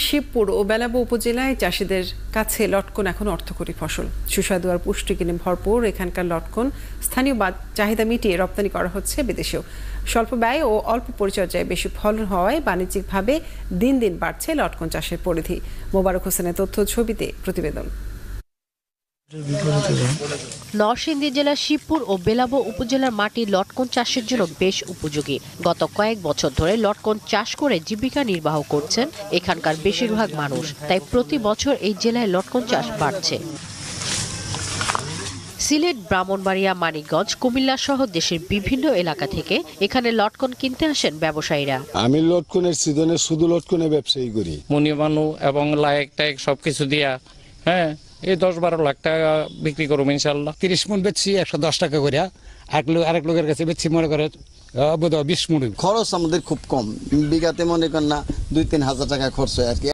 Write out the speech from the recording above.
শিবপুর ও বেলাবো উপজেলায় চাষিদের কাছে লটকন এখন অর্থকরী ফসল। সুস্বাদু আর পুষ্টিগুণে ভরপুর এখানকার লটকন স্থানীয় চাহিদা মিটিয়ে রপ্তানি করা হচ্ছে বিদেশেও। স্বল্প ব্যয় ও অল্প পরিচর্যায় বেশি ফলন হওয়ায় বাণিজ্যিকভাবে দিন দিন বাড়ছে লটকন চাষের পরিধি। মোবারক হোসেনের তথ্য ছবিতে প্রতিবেদন। নরসিংদী জেলার শিবপুর ও বেলাবো উপজেলার মাটি লটকন চাষের জন্য বেশ উপযোগী। গত কয়েক বছর ধরে লটকন চাষ করে জীবিকা নির্বাহ করছেন এখানকার বেশিরভাগ মানুষ, তাই প্রতি বছর এই জেলায় লটকন চাষ বাড়ছে। সিলেট, ব্রাহ্মণবাড়িয়া, মানিকগঞ্জ, কুমিল্লা সহ দেশের বিভিন্ন এলাকা থেকে এখানে লটকন কিনতে আসেন ব্যবসায়ীরা। আমি লটকনের সিজনে শুধু লটকনের ব্যবসায়ী করি। মনিবানু এবং লাইক টাইক সবকিছু দিয়া এই 10-12 লাখ টাকা বিক্রি করবো ইনশাল্লাহ। 30 মণ বেচছি 110 টাকা করে, আরেক লোকের কাছে বেচছি মনে করে 20 মণ। খরচ আমাদের খুব কম, বিঘাতে মনে করেন না 2-3 হাজার টাকা খরচ হয় আর কি।